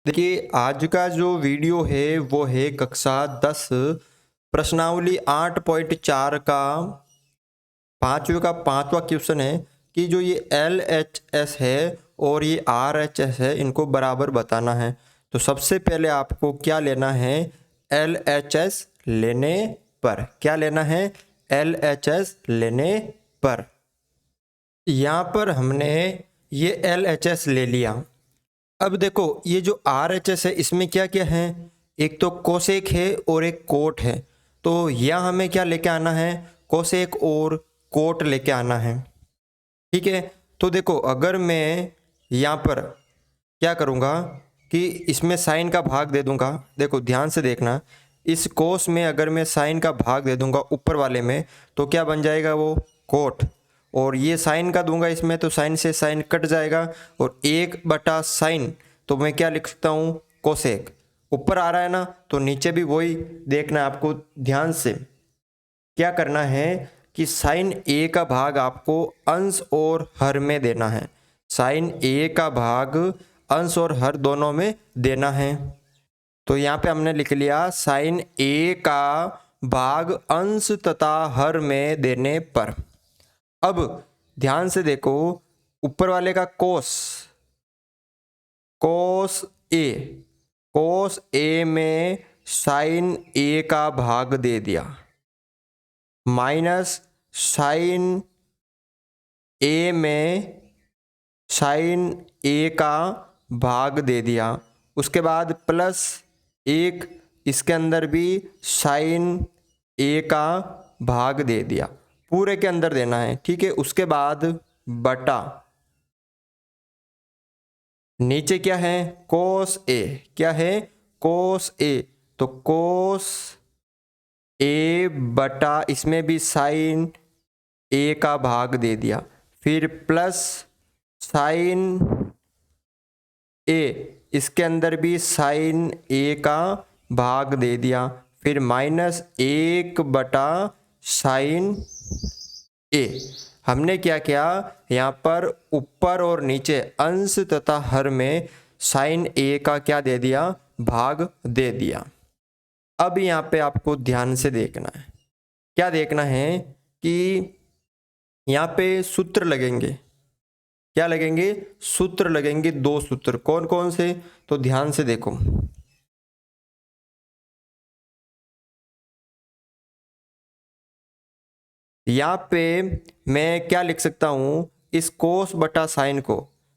देखिए आज का जो वीडियो है वो है कक्षा 10 प्रश्नावली 8.4 का पाँचवें का पाँचवा क्वेश्चन है कि जो ये LHS है और ये RHS है इनको बराबर बताना है। तो सबसे पहले आपको क्या लेना है, LHS लेने पर क्या लेना है, LHS लेने पर यहाँ पर हमने ये LHS ले लिया। अब देखो ये जो RHS है इसमें क्या क्या है, एक तो कोसेक है और एक कोट है। तो यहाँ हमें क्या लेके आना है, कोसेक और कोट लेके आना है। ठीक है, तो देखो अगर मैं यहाँ पर क्या करूँगा कि इसमें साइन का भाग दे दूंगा। देखो ध्यान से देखना, इस कोस में अगर मैं साइन का भाग दे दूंगा ऊपर वाले में तो क्या बन जाएगा वो कोट, और ये साइन का दूंगा इसमें तो साइन से साइन कट जाएगा और 1/साइन तो मैं क्या लिख सकता हूँ, कोसेक। ऊपर आ रहा है ना, तो नीचे भी वही देखना है आपको। ध्यान से क्या करना है कि साइन ए का भाग आपको अंश और हर में देना है। साइन ए का भाग अंश और हर दोनों में देना है। तो यहाँ पे हमने लिख लिया साइन ए का भाग अंश तथा हर में देने पर। अब ध्यान से देखो ऊपर वाले का कोस, कोस ए, कोस ए में साइन ए का भाग दे दिया माइनस साइन ए में साइन ए का भाग दे दिया, उसके बाद प्लस एक इसके अंदर भी साइन ए का भाग दे दिया, पूरे के अंदर देना है। ठीक है, उसके बाद बटा नीचे क्या है, कोस ए, क्या है कोस ए, तो कोस ए बटा इसमें भी साइन ए का भाग दे दिया, फिर प्लस साइन ए इसके अंदर भी साइन ए का भाग दे दिया, फिर माइनस 1/साइन ए। हमने क्या किया यहाँ पर ऊपर और नीचे अंश तथा हर में साइन ए का क्या दे दिया, भाग दे दिया। अब यहाँ पे आपको ध्यान से देखना है, क्या देखना है कि यहाँ पे सूत्र लगेंगे, क्या लगेंगे, सूत्र लगेंगे, दो सूत्र। कौन कौन से, तो ध्यान से देखो। यहाँ पे मैं क्या लिख सकता हूँ, इस कोस बटा साइन को,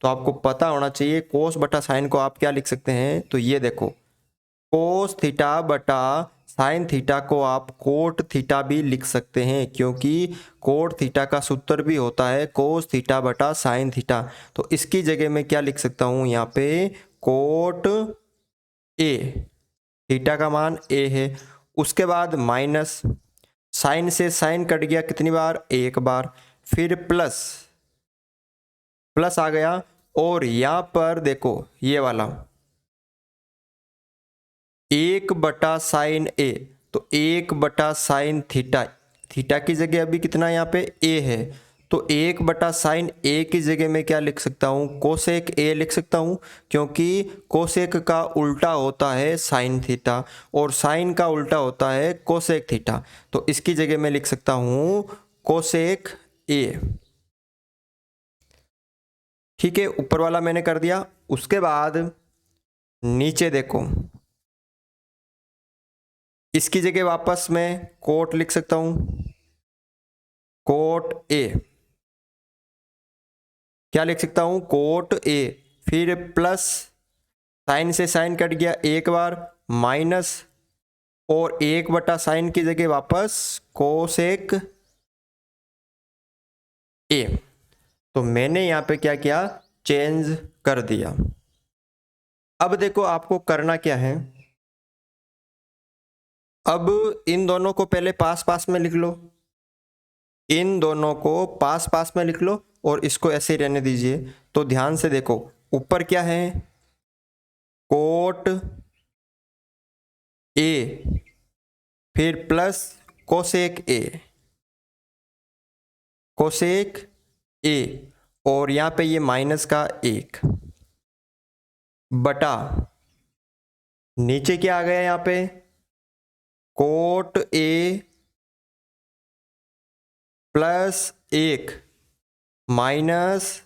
तो आपको पता होना चाहिए कोस बटा साइन को आप क्या लिख सकते हैं। तो ये देखो कोस थीटा बटा साइन थीटा को आप कोट थीटा भी लिख सकते हैं, क्योंकि कोट थीटा का सूत्र भी होता है कोस थीटा बटा साइन थीटा। तो इसकी जगह में क्या लिख सकता हूँ, यहाँ पे कोट ए, थीटा का मान ए है, उसके बाद माइनस साइन से साइन कट गया कितनी बार, एक बार, फिर प्लस, प्लस आ गया, और यहां पर देखो ये वाला 1/साइन ए, तो 1/साइन थीटा, थीटा की जगह अभी कितना यहाँ पे ए है, तो 1/साइन ए की जगह में क्या लिख सकता हूँ, कोसेक ए लिख सकता हूँ, क्योंकि कोसेक का उल्टा होता है साइन थीटा और साइन का उल्टा होता है कोसेक थीटा। तो इसकी जगह में लिख सकता हूँ कोसेक ए। ठीक है, ऊपर वाला मैंने कर दिया, उसके बाद नीचे देखो इसकी जगह वापस मैं कोट लिख सकता हूं, कोट ए, क्या लिख सकता हूं, कोट ए, फिर प्लस साइन से साइन कट गया एक बार, माइनस, और 1/साइन की जगह वापस कोसेक ए। तो मैंने यहां पे क्या किया, चेंज कर दिया। अब देखो आपको करना क्या है, अब इन दोनों को पहले पास पास में लिख लो, इन दोनों को पास पास में लिख लो और इसको ऐसे ही रहने दीजिए। तो ध्यान से देखो ऊपर क्या है, कोट ए, फिर प्लस कोसेक ए, कोसेक ए, और यहाँ पे ये माइनस का एक बटा नीचे क्या आ गया यहाँ पे, coat A plus 1 minus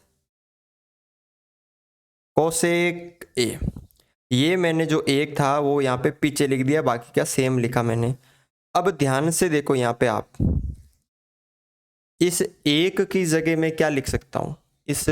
cosec ए। ये मैंने जो एक था वो यहाँ पे पीछे लिख दिया, बाकी क्या सेम लिखा मैंने। अब ध्यान से देखो यहाँ पे आप, इस एक की जगह में क्या लिख सकता हूँ, इस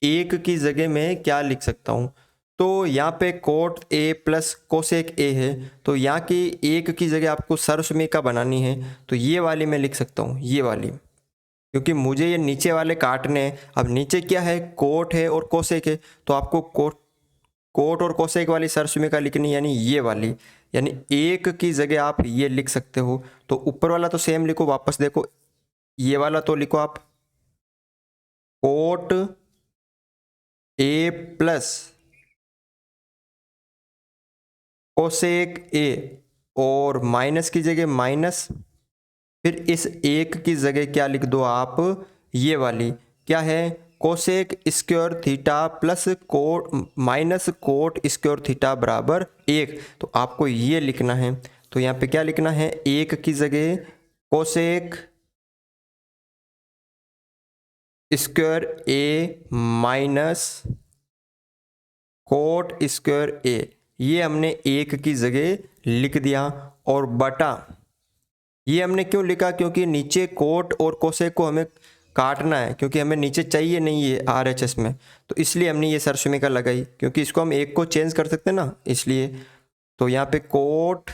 एक की जगह में क्या लिख सकता हूँ। तो यहाँ पे कोट ए प्लस कोसेक ए है, तो यहाँ की एक की जगह आपको सर्वसमीका बनानी है, तो ये वाली मैं लिख सकता हूँ, ये वाली, क्योंकि मुझे ये नीचे वाले काटने हैं। अब नीचे क्या है, कोट है और कोसेक है, तो आपको कोट और कोसेक वाली सर्वसमीका लिखनी, यानी ये वाली, यानी एक की जगह आप ये लिख सकते हो। तो ऊपर वाला तो सेम लिखो, वापस देखो, ये वाला तो लिखो आप, कोट ए प्लस कोसेक ए, और माइनस की जगह माइनस, फिर इस एक की जगह क्या लिख दो आप, ये वाली, क्या है, cosec square theta plus coat minus cot square theta बराबर 1। तो आपको ये लिखना है, तो यहाँ पे क्या लिखना है, एक की जगह कोसेक स्क्वायर ए माइनस कोट स्क्वायर ए, ये हमने एक की जगह लिख दिया। और बटा, ये हमने क्यों लिखा, क्योंकि नीचे कोट और कोसेक को हमें काटना है, क्योंकि हमें नीचे चाहिए नहीं है RHS में, तो इसलिए हमने ये सर्वसमीका लगाई, क्योंकि इसको हम एक को चेंज कर सकते हैं ना, इसलिए। तो यहाँ पे coat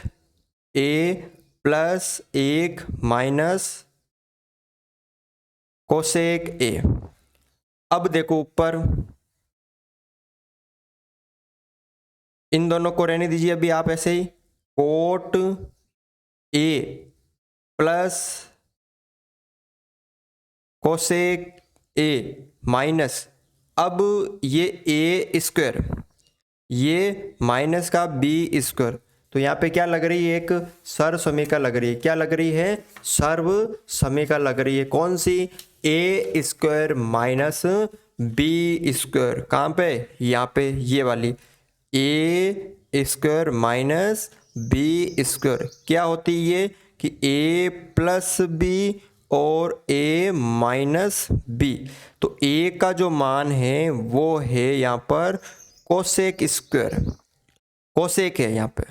A plus 1 minus cosec ए। अब देखो ऊपर, इन दोनों को रहने दीजिए अभी आप ऐसे ही, cot A plus cosec A minus, अब ये ए स्क्वायर, ये माइनस का बी स्क्वायर, तो यहाँ पे क्या लग रही है, एक सर्वसमीका लग रही है। क्या लग रही है, सर्वसमीका लग रही है। कौन सी, ए स्क्वायर माइनस बी स्क्वायर, कहाँ पे, यहाँ पे, ये वाली, ए स्क्वायर माइनस बी स्क्वायर क्या होती है ये, कि ए प्लस बी और ए माइनस बी। तो ए का जो मान है वो है यहाँ पर कोसेक स्क्वायर, कोसेक है यहाँ पे,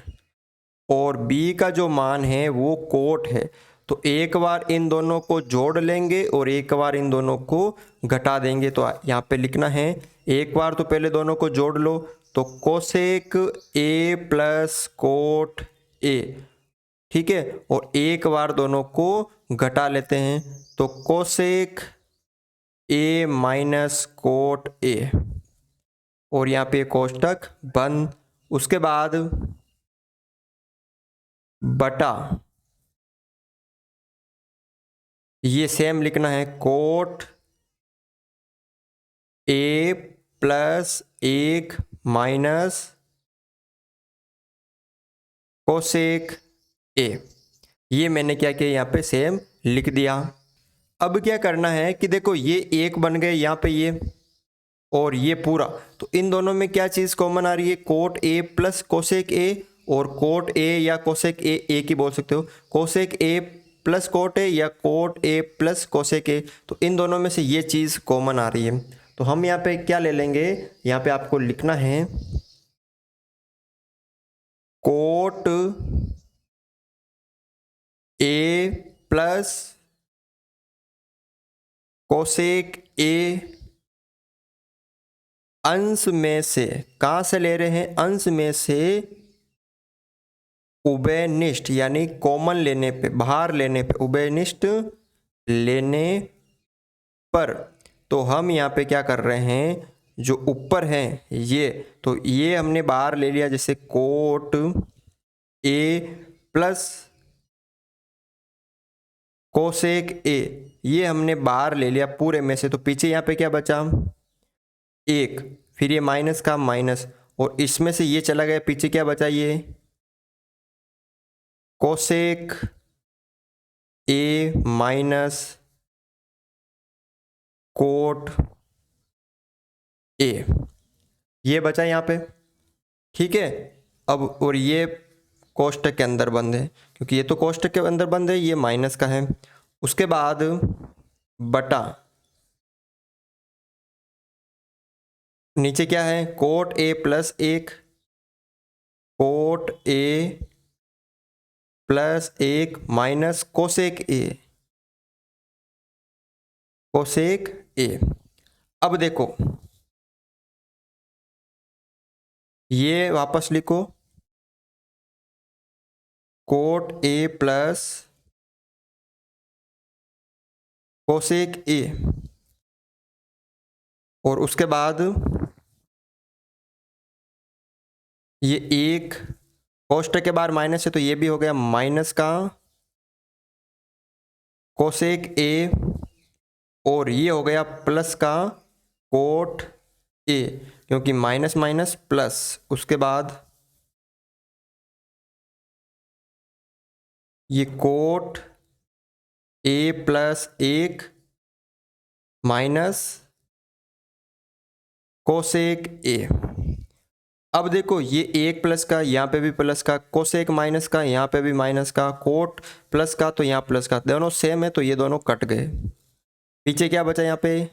और बी का जो मान है वो कोट है। तो एक बार इन दोनों को जोड़ लेंगे और एक बार इन दोनों को घटा देंगे। तो यहाँ पे लिखना है, एक बार तो पहले दोनों को जोड़ लो, तो कोसेक ए प्लस कोट ए, ठीक है, और एक बार दोनों को घटा लेते हैं, तो cosec A minus cot A, और यहाँ पे कोष्टक बंद। उसके बाद बटा, ये सेम लिखना है, coat A plus 1 minus cosec ए, ये मैंने क्या किया, यहाँ पे सेम लिख दिया। अब क्या करना है कि देखो ये एक बन गए यहाँ पे ये, और ये पूरा, तो इन दोनों में क्या चीज़ कॉमन आ रही है, कोट ए प्लस कोसेक ए, और कोट ए या कोसेक ए, एक ही बोल सकते हो, cosec A plus cot A या cot A plus cosec A, तो इन दोनों में से ये चीज़ कॉमन आ रही है। तो हम यहाँ पे क्या ले लेंगे, यहाँ पे आपको लिखना है कोट ए प्लस कोसेक ए अंश में से, कहाँ से ले रहे हैं, अंश में से उभयनिष्ठ, यानी कॉमन लेने पे, बाहर लेने पे, उभयनिष्ठ लेने पर। तो हम यहाँ पे क्या कर रहे हैं, जो ऊपर है ये, तो ये हमने बाहर ले लिया, जैसे कोट ए प्लस कोसेक ए, ये हमने बाहर ले लिया पूरे में से, तो पीछे यहाँ पे क्या बचा, एक, फिर ये माइनस का माइनस, और इसमें से ये चला गया, पीछे क्या बचा, ये cosec A minus cot A, ये बचा यहाँ पे, ठीक है। अब और ये कोष्टक के अंदर बंद है, क्योंकि ये तो कोष्टक के अंदर बंद है, ये माइनस का है। उसके बाद बटा नीचे क्या है, coat A plus 1, coat A plus 1 minus cosec A, cosec ए। अब देखो ये वापस लिखो, कोट ए प्लस कोसेक ए, और उसके बाद ये एक कोष्टक के बाहर माइनस है तो ये भी हो गया माइनस का कोसेक ए, और ये हो गया प्लस का कोट ए, क्योंकि माइनस माइनस प्लस। उसके बाद ये coat A plus 1 minus cosec ए। अब देखो ये एक प्लस का, यहाँ पे भी प्लस का, कोसेक माइनस का, यहाँ पे भी माइनस का, कोट प्लस का तो यहाँ प्लस का, दोनों सेम है तो ये दोनों कट गए। पीछे क्या बचा यहाँ पे,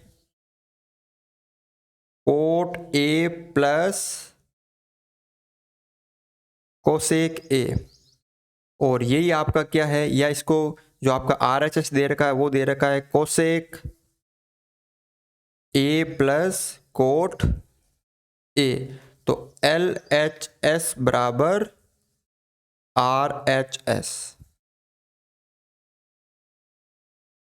कोट ए प्लस कोसेक ए, और यही आपका क्या है, या इसको जो आपका RHS दे रखा है वो दे रखा है कोसेक ए प्लस कोट ए। तो LHS बराबर RHS।